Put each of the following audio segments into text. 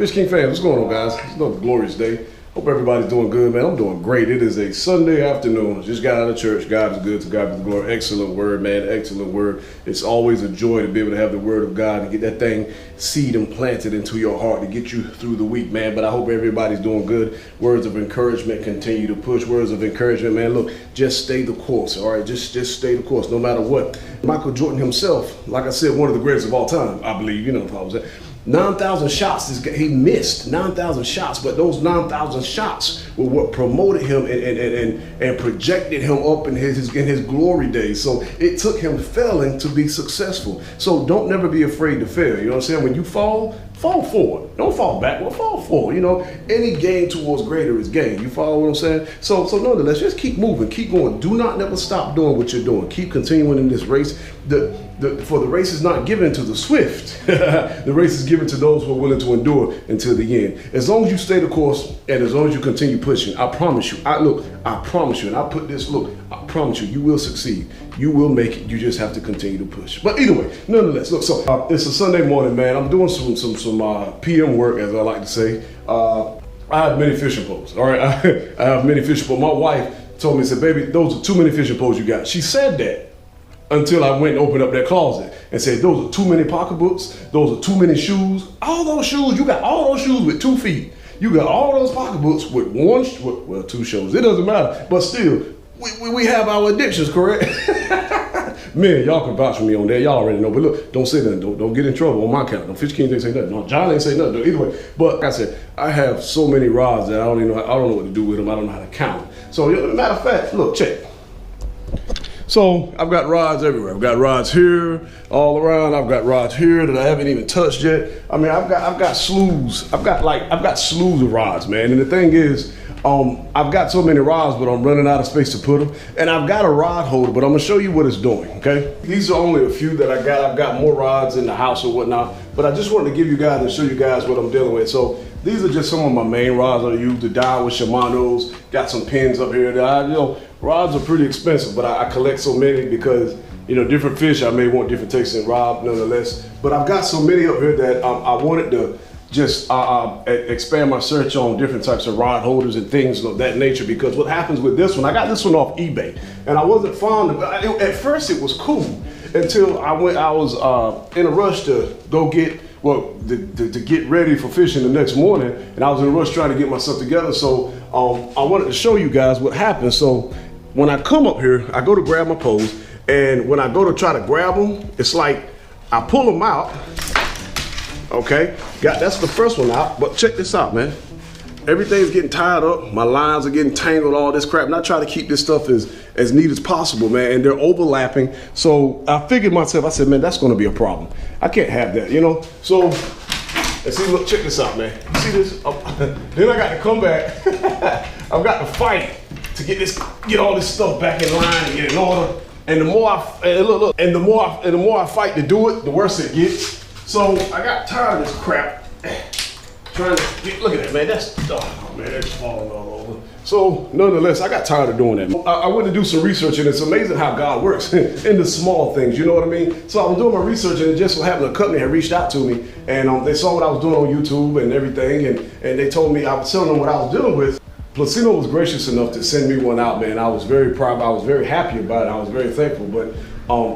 Fish King fans, what's going on, guys? It's another glorious day. Hope everybody's doing good, man. I'm doing great. It is a Sunday afternoon. Just got out of church. God is good. To God be the glory. Excellent word, man. Excellent word. It's always a joy to be able to have the word of God and get that thing seed implanted into your heart to get you through the week, man. But I hope everybody's doing good. Words of encouragement continue to push. Words of encouragement, man. Look, just stay the course, all right? Just stay the course, no matter what. Michael Jordan himself, like I said, one of the greatest of all time, I believe. You know if I was at 9,000 shots. He missed 9,000 shots, but those 9,000 shots were what promoted him and projected him up in his glory days. So it took him failing to be successful. So don't never be afraid to fail. You know what I'm saying? When you fall forward. Don't fall backward, fall forward. You know, any gain towards greater is gain. You follow what I'm saying? So nonetheless, just keep moving, keep going. Do not never stop doing what you're doing. Keep continuing in this race. For the race is not given to the swift. The race is given to those who are willing to endure until the end. As long as you stay the course and as long as you continue pushing, I promise you, I promise you, and I put this, look, I promise you, you will succeed. You will make it. You just have to continue to push. But either way, nonetheless, look, so it's a Sunday morning, man. I'm doing some PM work, as I like to say. I have many fishing poles, all right? I have many fishing poles. My wife told me, said, baby, those are too many fishing poles you got. She said that until I went and opened up that closet and said, those are too many pocketbooks, those are too many shoes. All those shoes, you got all those shoes with 2 feet. You got all those pocketbooks with well, 2 shoes. It doesn't matter, but still, we have our addictions, correct? Man, y'all can vouch for me on that. Y'all already know. But look, don't say nothing. Don't get in trouble on my account. No, Fish King ain't say nothing. No, John ain't say nothing. No, either way. But like I said, I have so many rods that I don't know what to do with them. I don't know how to count them. So matter of fact, look, check. So I've got rods everywhere. I've got rods here, all around. I've got rods here that I haven't even touched yet. I mean, I've got slews. I've got slews of rods, man. And the thing is, I've got so many rods, but I'm running out of space to put them. And I've got a rod holder, but I'm gonna show you what it's doing, okay? These are only a few that I got. I've got more rods in the house or whatnot, but I just wanted to give you guys and show you guys what I'm dealing with. So these are just some of my main rods I use to dive with Shimano's. Got some pins up here that rods are pretty expensive, but I collect so many because, different fish, I may want different tasting rod nonetheless. But I've got so many up here that I wanted to just expand my search on different types of rod holders and things of that nature, because what happens with this one, I got this one off eBay, and I wasn't fond of it. At first it was cool until I was in a rush to go get, to get ready for fishing the next morning, and I was in a rush trying to get myself together. So I wanted to show you guys what happened. So when I come up here, I go to grab my poles, and when I go to try to grab them, it's like I pull them out. Okay, that's the first one out, but check this out, man. Everything's getting tied up. My lines are getting tangled, all this crap. And I try to keep this stuff as neat as possible, man, and they're overlapping. So I figured myself, I said, man, that's gonna be a problem. I can't have that, So, and see, look, check this out, man. See this? Then I got to come back. I've got to fight to get all this stuff back in line and get in order. And the more the more I fight to do it, the worse it gets. So I got tired of this crap. Trying to look at that, man. That's falling all over. So nonetheless, I got tired of doing that. I went to do some research, and it's amazing how God works in the small things. You know what I mean? So I was doing my research, and it just so happened a company had reached out to me, and they saw what I was doing on YouTube and everything, and they told me, I was telling them what I was dealing with. Plusinno was gracious enough to send me one out, man. I was very proud. I was very happy about it. I was very thankful. But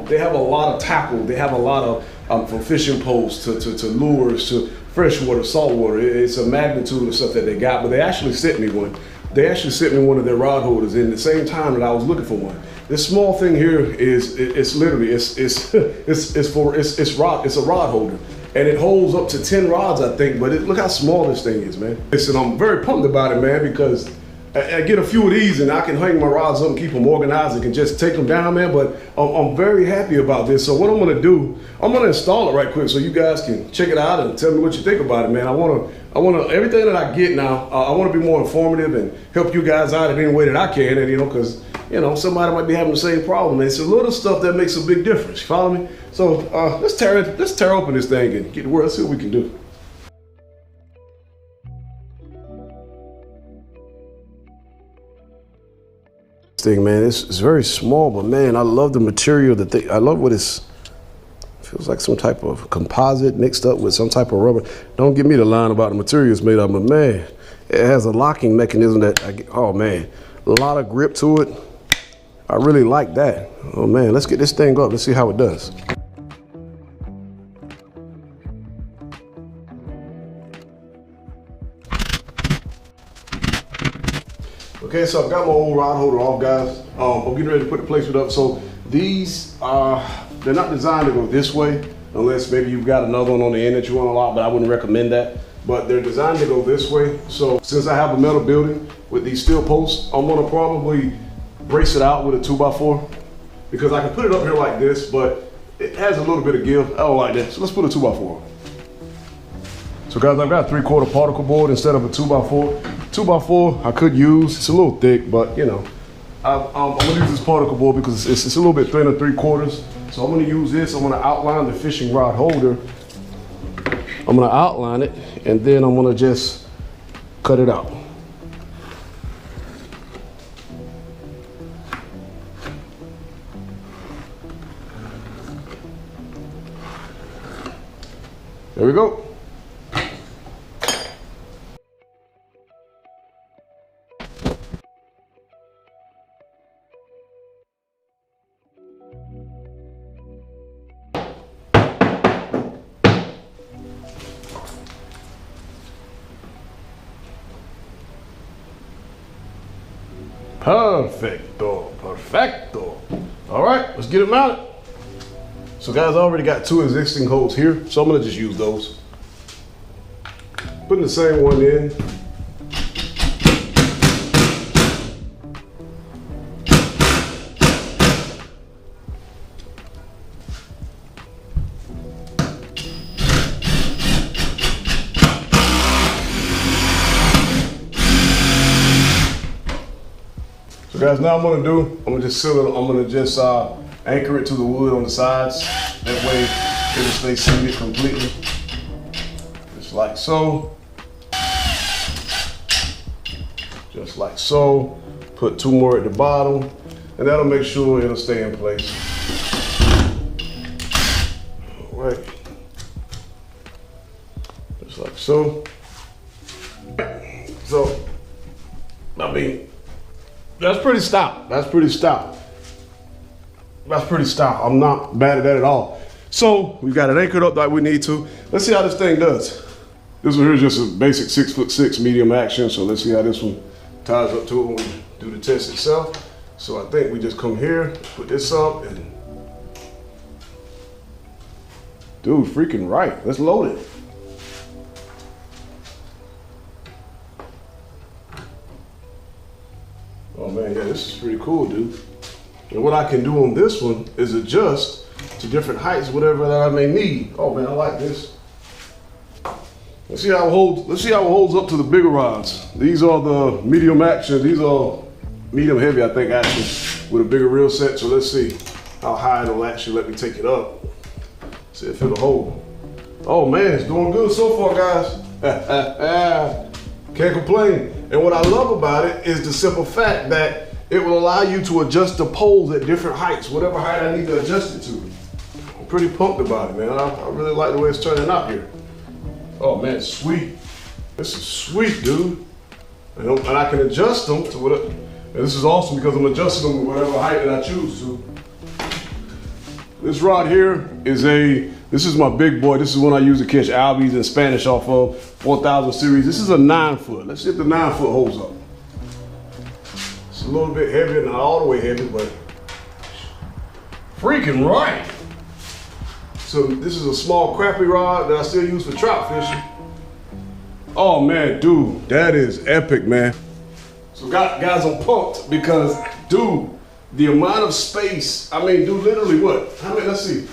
they have a lot of tackle. They have a lot of from fishing poles to lures to freshwater, saltwater. It's a magnitude of stuff that they got. But they actually sent me one. They actually sent me one of their rod holders in the same time that I was looking for one. This small thing here it's literally it's a rod holder. And it holds up to 10 rods, I think, but look how small this thing is, man. Listen, I'm very pumped about it, man, because I get a few of these and I can hang my rods up and keep them organized and can just take them down, man, but I'm very happy about this. So what I'm gonna do, I'm gonna install it right quick so you guys can check it out and tell me what you think about it, man. I wanna everything that I get now, I wanna be more informative and help you guys out in any way that I can, and because somebody might be having the same problem. And it's a little stuff that makes a big difference. You follow me? So let's tear open this thing and get to work. Let's see what we can do. This thing, man, it's very small, but man, I love the material. I love what it's Feels like some type of composite mixed up with some type of rubber. Don't give me the line about the material it's made of, but man, it has a locking mechanism that, oh man, a lot of grip to it. I really like that. Oh man, let's get this thing up. Let's see how it does. Okay, so I've got my old rod holder off, guys. I'm getting ready to put the placement up. So these they're not designed to go this way, unless maybe you've got another one on the end that you want to lock, but I wouldn't recommend that. But they're designed to go this way. So since I have a metal building with these steel posts, I'm gonna probably brace it out with a 2x4 because I can put it up here like this, but it has a little bit of give. I don't like that. So let's put a 2x4. So guys, I've got a 3/4 particle board instead of a 2x4. 2x4 I could use. It's a little thick, but you know, I'm gonna use this particle board because it's a little bit thinner, 3/4. So I'm gonna use this. I'm gonna outline the fishing rod holder. I'm gonna outline it, and then I'm gonna just cut it out. There we go. Perfecto, perfecto. All right, let's get it mounted. So guys, I already got 2 existing holes here, so I'm gonna just use those. Putting the same one in. So guys, now I'm gonna just seal it. I'm gonna just anchor it to the wood on the sides. That way it'll stay seated completely. Just like so. Just like so. Put 2 more at the bottom, and that'll make sure it'll stay in place. All right. Just like so. So, I mean, that's pretty stout. That's pretty stout. That's pretty stout. I'm not bad at that at all. So we've got it anchored up like we need to. Let's see how this thing does. This one here is just a basic 6'6" medium action. So let's see how this one ties up to it when we do the test itself. So I think we just come here, put this up, and dude, freaking right. Let's load it. Oh man, yeah, this is pretty cool, dude. And what I can do on this one is adjust to different heights, whatever that I may need. Oh man, I like this. Let's see how it holds. Let's see how it holds up to the bigger rods. These are the medium action. These are medium heavy, I think, actually, with a bigger reel set. So let's see how high it'll actually let me take it up. See if it'll hold. Oh man, it's doing good so far, guys. Can't complain. And what I love about it is the simple fact that it will allow you to adjust the poles at different heights, whatever height I need to adjust it to. I'm pretty pumped about it, man. I really like the way it's turning out here. Oh man, sweet. This is sweet, dude. And I can adjust them to whatever. And this is awesome because I'm adjusting them to whatever height that I choose to. This rod here is this is my big boy. This is one I use to catch albies in Spanish off of, 4000 series. This is a 9-foot. Let's see if the 9-foot holds up. It's a little bit heavier, not all the way heavy, but freaking right. So this is a small crappie rod that I still use for trout fishing. Oh man, dude, that is epic, man. So guys, I'm pumped because, dude, the amount of space, I mean, dude, literally what? How many, let's see.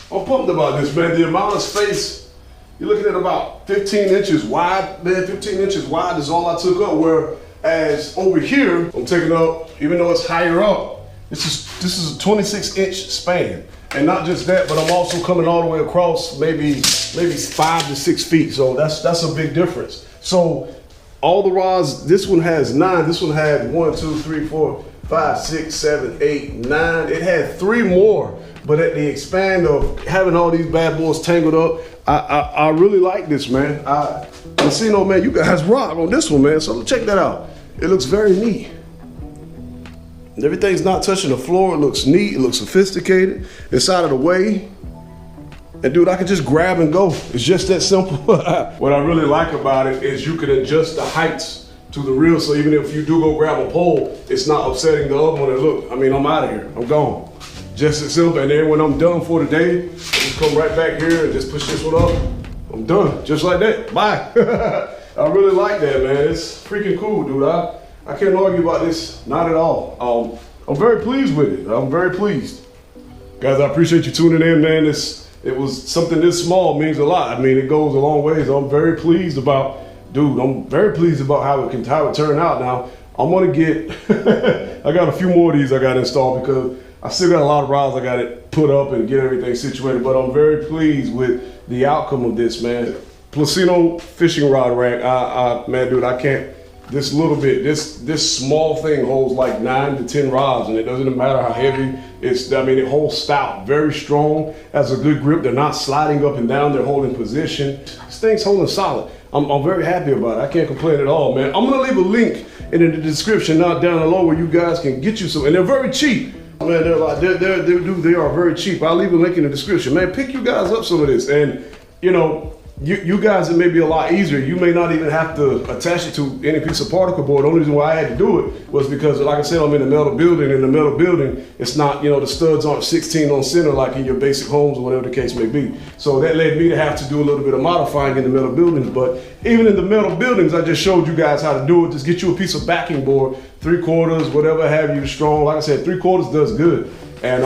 I'm pumped about this, man. The amount of space, you're looking at about 15 inches wide, man. 15 inches wide is all I took up, whereas over here, I'm taking up, even though it's higher up, this is a 26-inch span. And not just that, but I'm also coming all the way across maybe 5 to 6 feet. So that's a big difference. So all the rods, this one has 9, this one had 1, 2, 3, 4, 5, 6, 7, 8, 9. It had 3 more, but at the expand of having all these bad boys tangled up, I really like this, man. Plusinno, man, you guys rock on this one, man. So check that out. It looks very neat. Everything's not touching the floor. It looks neat. It looks sophisticated. It's out of the way. And dude, I can just grab and go. It's just that simple. What I really like about it is you can adjust the heights to the reel. So even if you do go grab a pole, it's not upsetting the other one. And look, I mean, I'm out of here. I'm gone. Just as simple. And then when I'm done for the day, I just come right back here and just push this one up. I'm done. Just like that. Bye. I really like that, man. It's freaking cool, dude. I can't argue about this. Not at all. I'm very pleased with it. I'm very pleased. Guys, I appreciate you tuning in, man. It was something this small means a lot. I mean, it goes a long ways. I'm very pleased about, dude, I'm very pleased about how it turned out. Now, I'm gonna get, I got a few more of these I got installed because I still got a lot of rods I got it put up and get everything situated, but I'm very pleased with the outcome of this, man. Plusinno fishing rod rack, man, dude, I can't, this little bit, this small thing holds like 9 to 10 rods, and it doesn't matter how heavy it's, I mean, it holds stout, very strong, has a good grip. They're not sliding up and down, they're holding position. This thing's holding solid. I'm very happy about it. I can't complain at all, man. I'm gonna leave a link in the description down below where you guys can get you some, and they're very cheap. Man, they are very cheap. I'll leave a link in the description. Man, pick you guys up some of this, and you know, you guys, it may be a lot easier. You may not even have to attach it to any piece of particle board. The only reason why I had to do it was because, like I said, I'm in a metal building. In the metal building, it's not, you know, the studs aren't 16 on center like in your basic homes or whatever the case may be. So that led me to have to do a little bit of modifying in the metal buildings. But even in the metal buildings, I just showed you guys how to do it. Just get you a piece of backing board, 3/4, whatever have you, strong. Like I said, 3/4 does good. And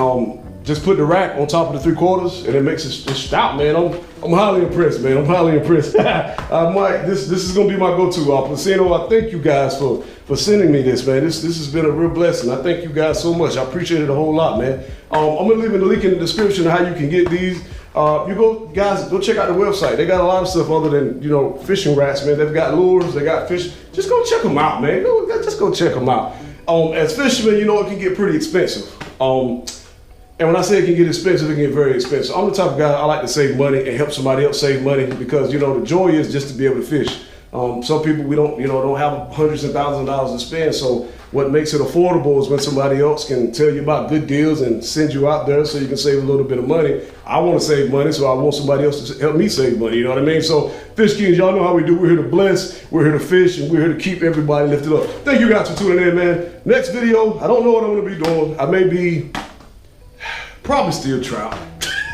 just put the rack on top of the 3/4 and it makes it stout, man. I'm highly impressed, man. I'm highly impressed. Mike, this is gonna be my go-to. Plusinno, I thank you guys for sending me this, man. This has been a real blessing. I thank you guys so much. I appreciate it a whole lot, man. I'm gonna leave a link in the description of how you can get these. Guys, go check out the website. They got a lot of stuff other than, you know, fishing racks, man. They've got lures, they got fish. Just go check them out, man. Just go check them out. As fishermen, you know, it can get pretty expensive. And when I say it can get expensive, it can get very expensive. I'm the type of guy, I like to save money and help somebody else save money because, you know, the joy is just to be able to fish. Some people, we don't have hundreds and thousands of dollars to spend. So what makes it affordable is when somebody else can tell you about good deals and send you out there so you can save a little bit of money. I want to save money, so I want somebody else to help me save money, you know what I mean? So Fish Kingz, y'all know how we do. We're here to bless, we're here to fish, and we're here to keep everybody lifted up. Thank you guys for tuning in, man. Next video, I don't know what I'm gonna be doing. I may be probably still trout.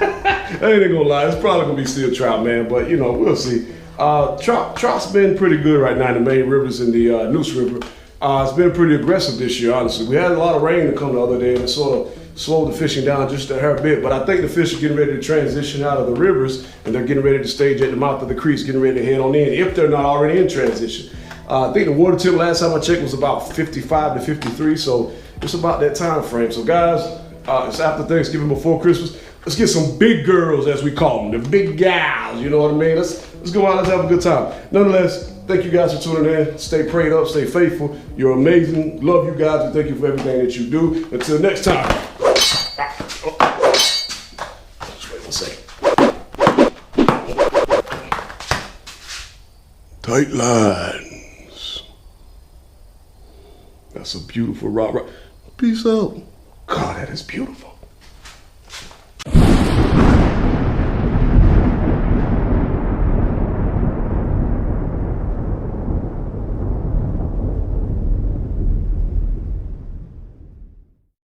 I ain't gonna lie, it's probably gonna be still trout, man, but you know, we'll see. Trout's been pretty good right now in the main rivers in the Neuse River. It's been pretty aggressive this year, honestly. We had a lot of rain to come the other day and it sort of slowed the fishing down just a hair bit, but I think the fish are getting ready to transition out of the rivers and they're getting ready to stage at the mouth of the creeks, getting ready to head on in, if they're not already in transition. I think the water temp last time I checked was about 55 to 53, so it's about that time frame. So guys, it's after Thanksgiving, before Christmas. Let's get some big girls, as we call them, the big gals, you know what I mean? Let's go out, let's have a good time. Nonetheless, thank you guys for tuning in. Stay prayed up, stay faithful. You're amazing. Love you guys, and thank you for everything that you do. Until next time. Just wait 1 second. Tight lines. That's a beautiful rock. Peace out. God, that is beautiful.